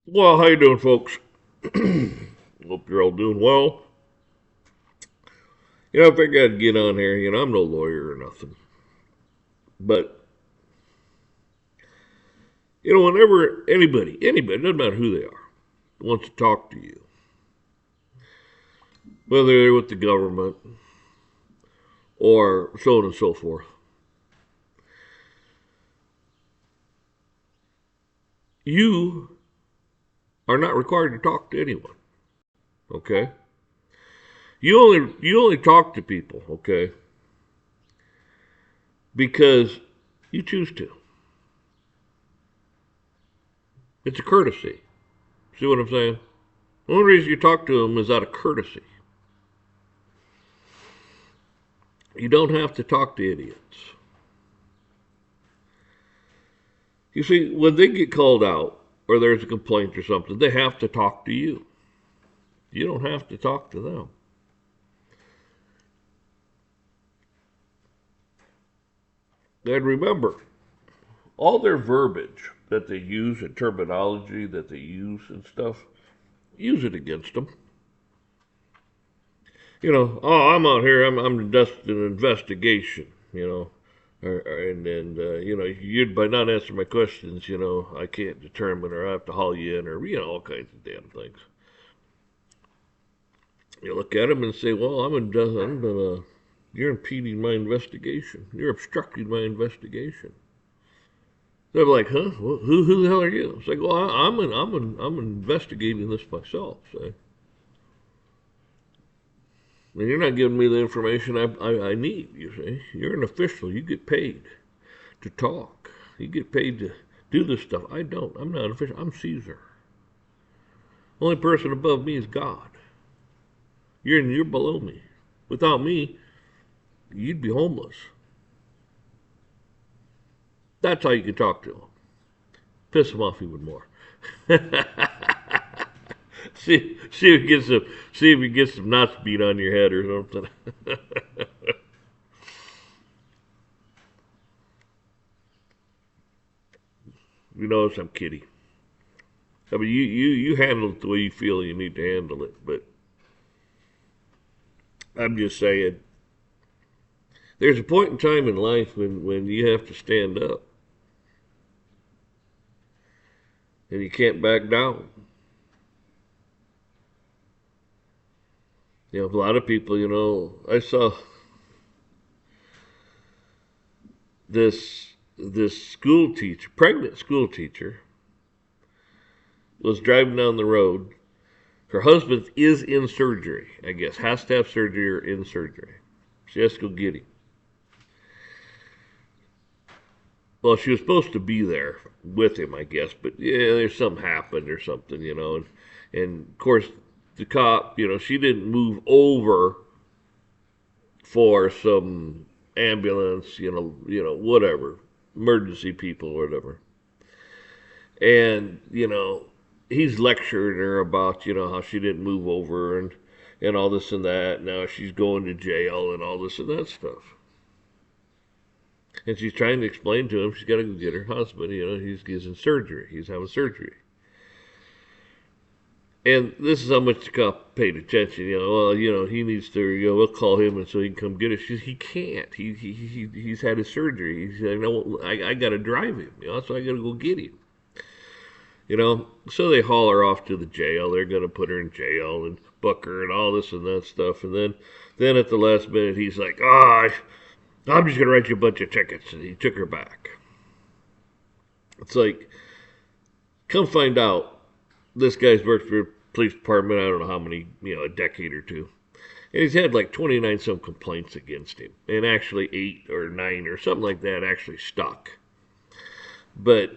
Well, how you doing, folks? Hope you're all doing well. I figured I'd get on here. I'm no lawyer or nothing, but whenever anybody, doesn't matter who they are, wants to talk to you, whether they're with the government or so on and so forth, you are not required to talk to anyone. Okay? You only talk to people. Okay? Because you choose to. It's a courtesy. See what I'm saying? The only reason you talk to them is out of courtesy. You don't have to talk to idiots. You see, when they get called out or there's a complaint or something, they have to talk to you. You don't have to talk to them. And remember, all their verbiage that they use and terminology that they use and stuff, use it against them. Oh, I'm out here, I'm just an investigation, you by not answering my questions, I can't determine, or I have to haul you in, or all kinds of damn things. You look at them and say, well, you're impeding my investigation. You're obstructing my investigation. They're like, huh? Who the hell are you? It's like, well, I'm investigating this myself. So, and you're not giving me the information I need. You see, you're an official. You get paid to talk. You get paid to do this stuff. I don't. I'm not an official. I'm Caesar. Only person above me is God. You're below me. Without me, you'd be homeless. That's how you can talk to them. Piss them off even more. See if you get some knots beat on your head or something. You notice I'm kidding. I mean, you handle it the way you feel you need to handle it, but I'm just saying, there's a point in time in life when you have to stand up and you can't back down. A lot of people, I saw this school teacher, pregnant school teacher, was driving down the road. Her husband is in surgery, I guess, has to have surgery or in surgery. She has to go get him. Well, she was supposed to be there with him, I guess, but yeah, there's something happened or something, and of course the cop, she didn't move over for some ambulance, whatever, emergency people or whatever. And, he's lecturing her about, how she didn't move over and all this and that. Now she's going to jail and all this and that stuff. And she's trying to explain to him she's got to go get her husband. He's in surgery. He's having surgery. And this is how much the cop paid attention. He needs to, we'll call him and so he can come get us. He can't. He's had his surgery. He said, no, I got to drive him, so I got to go get him. So they haul her off to the jail. They're going to put her in jail and book her and all this and that stuff. And then at the last minute, he's like, I'm just going to write you a bunch of tickets. And he took her back. It's like, come find out, this guy's worked for the police department, I don't know how many, a decade or two. And he's had like 29 some complaints against him. And actually 8 or 9 or something like that actually stuck. But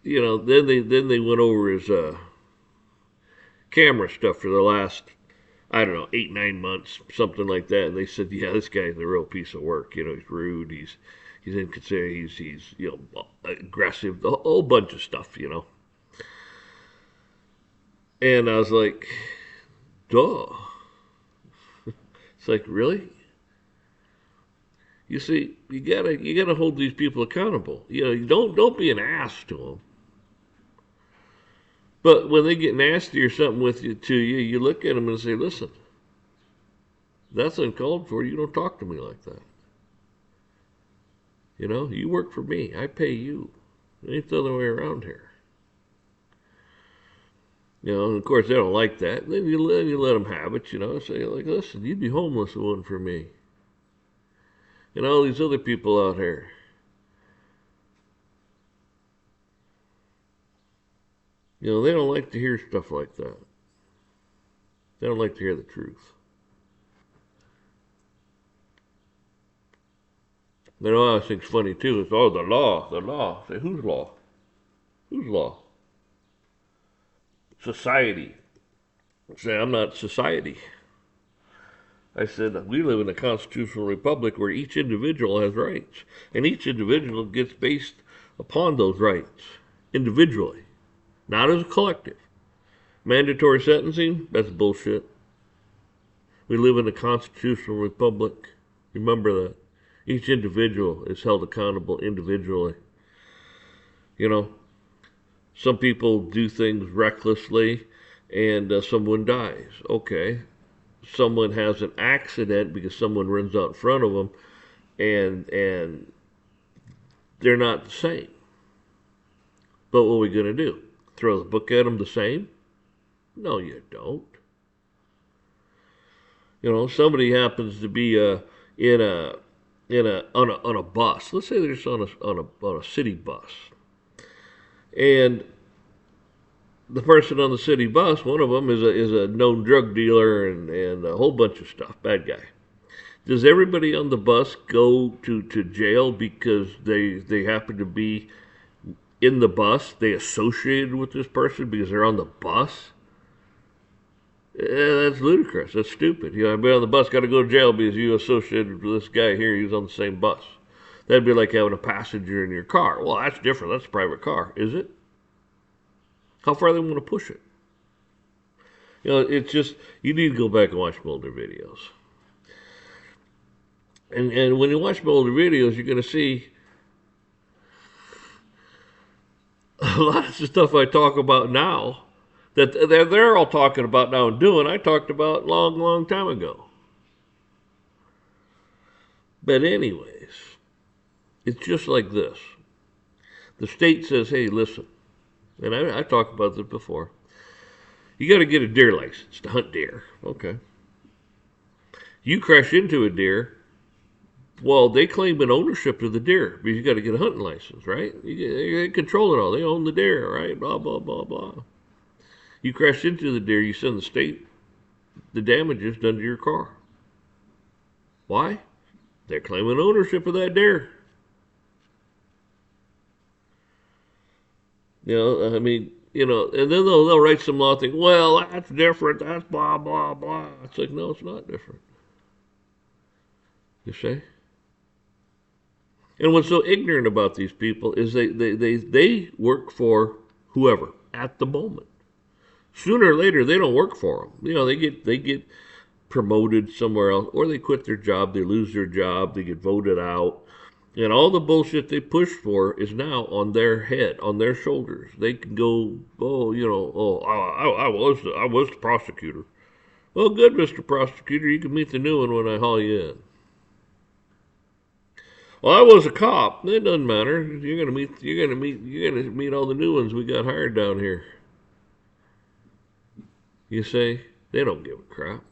then they went over his camera stuff for the last, I don't know, 8 9 months, something like that, and they said, yeah, this guy's a real piece of work. He's rude, he's inconsiderate, he's aggressive, a whole. Bunch of stuff. And I was like, duh. It's like, really? You see, you gotta hold these people accountable. You don't be an ass to them. But when they get nasty or something with you to you, you look at them and say, "Listen, that's uncalled for. You don't talk to me like that. You know, you work for me. I pay you. It ain't the other way around here." You know, and of course they don't like that. And then you let them have it. You know, say like, "Listen, you'd be homeless if it wasn't for me." And all these other people out here. You know, they don't like to hear stuff like that. They don't like to hear the truth. You know, I think it's funny too. It's the law, the law. Say, whose law? Whose law? Society. Say, I'm not society. I said, we live in a constitutional republic where each individual has rights, and each individual gets based upon those rights individually, not as a collective. Mandatory sentencing, that's bullshit. We live in a constitutional republic. Remember that. Each individual is held accountable individually. You know, some people do things recklessly and someone dies. Okay. Someone has an accident because someone runs out in front of them and they're not the same. But what are we going to do? Throw the book at them the same? No, you don't. You know, somebody happens to be in a on a bus. Let's say they're just on a city bus, and the person on the city bus, one of them is a known drug dealer and a whole bunch of stuff, bad guy. Does everybody on the bus go to jail because they happen to be in the bus? They associated with this person because they're on the bus? That's ludicrous. That's stupid. You know, I've been on the bus, got to go to jail because you associated with this guy here. He was on the same bus. That'd be like having a passenger in your car. Well, that's different. That's a private car, is it? How far they want to push it? You know, it's just you need to go back and watch my older videos. And when you watch my older videos, you're going to see a lot of the stuff I talk about now that they're all talking about now and doing. I talked about long time ago. But anyways, it's just like this. The state says, "Hey, listen," and I talked about this before. You got to get a deer license to hunt deer. Okay. You crash into a deer. Well, they claim an ownership to the deer because you got to get a hunting license, right? They control it all. They own the deer, right? Blah blah blah blah. You crash into the deer, you send the state the damages done to your car. Why? They're claiming ownership of that deer. You know, I mean, you know, and then they'll write some law thing. Well, that's different. That's blah blah blah. It's like, no, it's not different. You see? And what's so ignorant about these people is they work for whoever at the moment. Sooner or later, they don't work for them. You know, they get promoted somewhere else, or they quit their job, they lose their job, they get voted out, and all the bullshit they push for is now on their head, on their shoulders. They can go, oh, you know, oh, I was the prosecutor. Well, good, Mr. Prosecutor, you can meet the new one when I haul you in. Well, I was a cop. It doesn't matter. You're gonna meet all the new ones we got hired down here. You say they don't give a crap.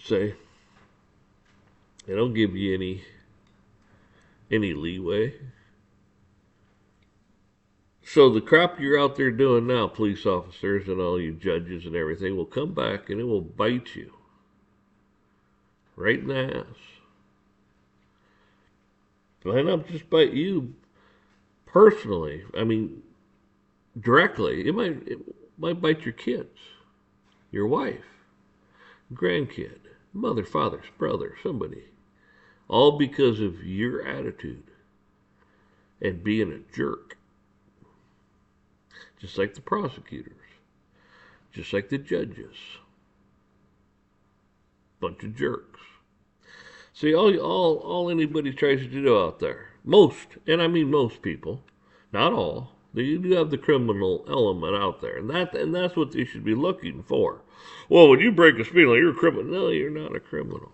Say they don't give you any leeway. So the crap you're out there doing now, police officers and all you judges and everything, will come back and it will bite you right in the ass. Might not just bite you personally. I mean, directly. It might bite your kids, your wife, grandkid, mother, father, brother, somebody. All because of your attitude and being a jerk. Just like the prosecutors. Just like the judges. Bunch of jerks. See, all anybody tries to do out there, most, and I mean most people, Not all. You do have the criminal element out there, and that's what they should be looking for. Well, when you break a speed limit, you're a criminal. No, you're not a criminal.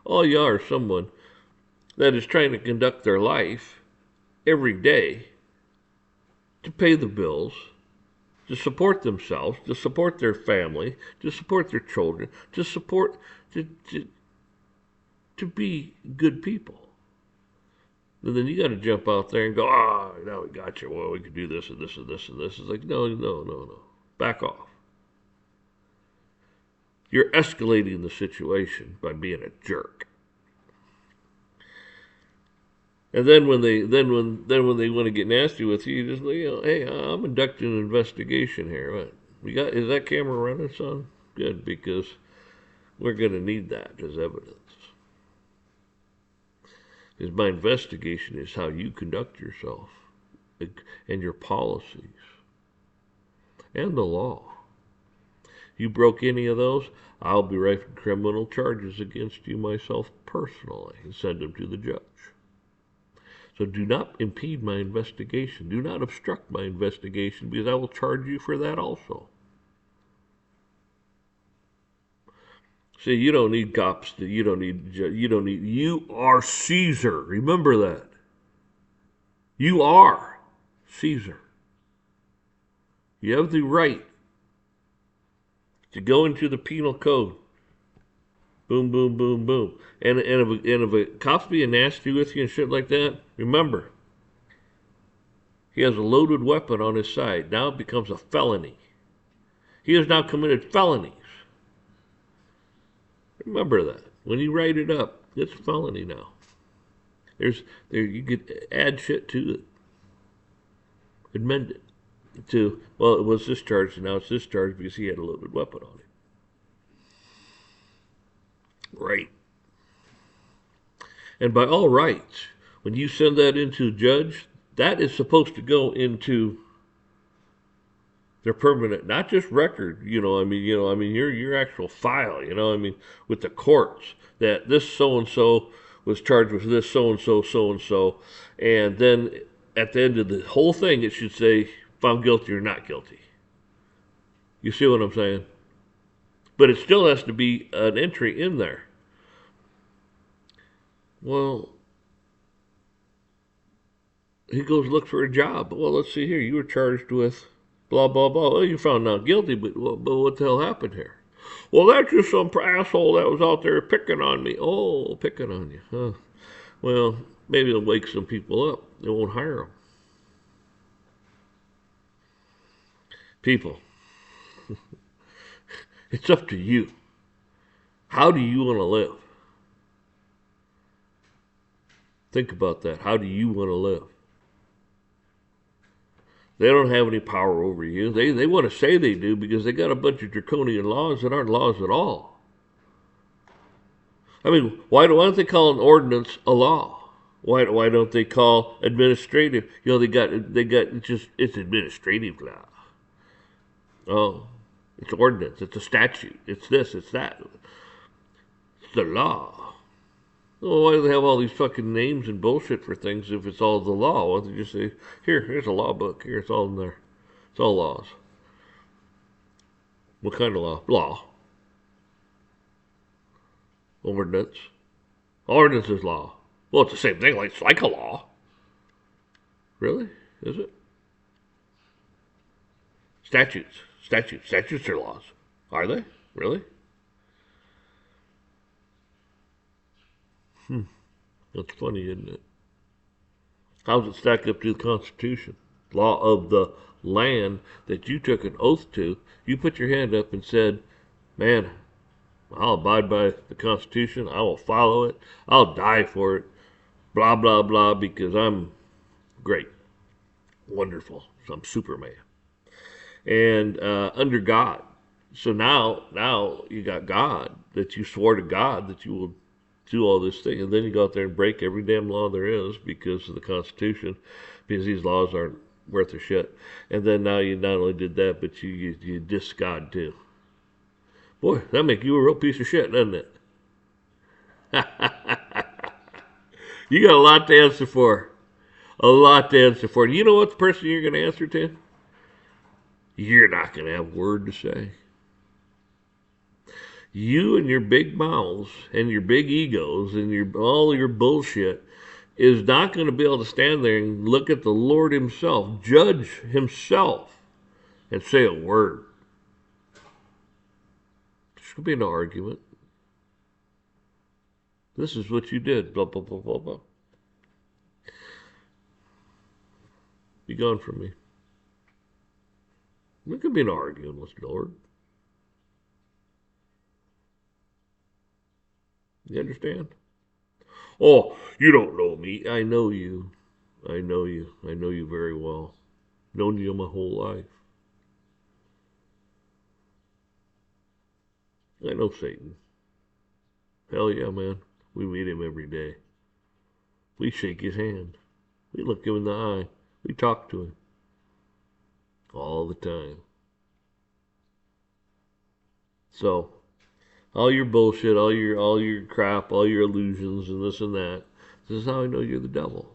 All you are is someone that is trying to conduct their life every day to pay the bills, to support themselves, to support their family, to support their children, to support to be good people. And then you got to jump out there and go, now we got you. Well, we could do this and this and this and this. It's like, no, no, no, no. Back off. You're escalating the situation by being a jerk. And then when they want to get nasty with you, you just hey, I'm conducting an investigation here. What? Is that camera running, son? Good, because we're going to need that as evidence. Because my investigation is how you conduct yourself and your policies and the law. You broke any of those, I'll be writing criminal charges against you myself personally and send them to the judge. So do not impede my investigation. Do not obstruct my investigation, because I will charge you for that also. See, you don't need cops. You are Caesar. Remember that. You are Caesar. You have the right to go into the penal code. Boom, boom, boom, boom. And if a cop's being nasty with you and shit like that, remember, he has a loaded weapon on his side. Now it becomes a felony. He has now committed felonies. Remember that. When you write it up, it's a felony now. You could add shit to it. Amend it to, well, it was discharged, and now it's discharged because he had a loaded weapon on him. Right. And by all rights, when you send that into a judge, that is supposed to go into their permanent, not just record, your actual file, with the courts, that this so-and-so was charged with this so-and-so, so-and-so, and then at the end of the whole thing, it should say, found guilty or not guilty. You see what I'm saying? But it still has to be an entry in there. Well, he goes look for a job. Well, let's see here. You were charged with blah, blah, blah. Well, you found not guilty, but what the hell happened here? Well, that's just some asshole that was out there picking on me. Oh, picking on you. Huh. Well, maybe it'll wake some people up. They won't hire them. People. It's up to you. How do you want to live? Think about that. How do you want to live? They don't have any power over you. They want to say they do because they got a bunch of draconian laws that aren't laws at all. I mean, why don't they call an ordinance a law? Why don't they call administrative? It's administrative law. Oh. It's ordinance. It's a statute. It's this. It's that. It's the law. Well, why do they have all these fucking names and bullshit for things if it's all the law? Why don't they just say, here's a law book. Here, it's all in there. It's all laws. What kind of law? Law. Ordinance. Ordinance is law. Well, it's the same thing. It's like a law. Really? Is it? Statutes. Statutes are laws. Are they? Really? That's funny, isn't it? How does it stack up to the Constitution? Law of the land that you took an oath to. You put your hand up and said, man, I'll abide by the Constitution. I will follow it. I'll die for it. Blah, blah, blah, because I'm great. Wonderful. So I'm Superman. And under God. So now you got God, that you swore to God that you will do all this thing, and then you go out there and break every damn law there is because of the Constitution, because these laws aren't worth a shit. And then now you not only did that, but you diss God too. Boy, that make you a real piece of shit, doesn't it? You got a lot to answer for. A lot to answer for. You know what the person you're going to answer to? You're not going to have a word to say. You and your big mouths and your big egos and all your bullshit is not going to be able to stand there and look at the Lord Himself, judge Himself, and say a word. There's going to be an argument. This is what you did. Blah, blah, blah, blah, blah. Be gone from me. There could be an argument with the Lord. You understand? Oh, you don't know me. I know you. I know you. I know you very well. Known you my whole life. I know Satan. Hell yeah, man. We meet him every day. We shake his hand. We look him in the eye. We talk to him. All the time. So, all your bullshit, all your crap, all your illusions and this and that. This is how I know you're the devil.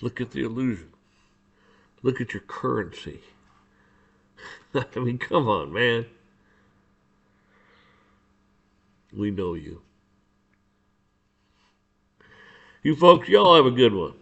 Look at the illusion. Look at your currency. I mean, come on, man. We know you. You folks, y'all have a good one.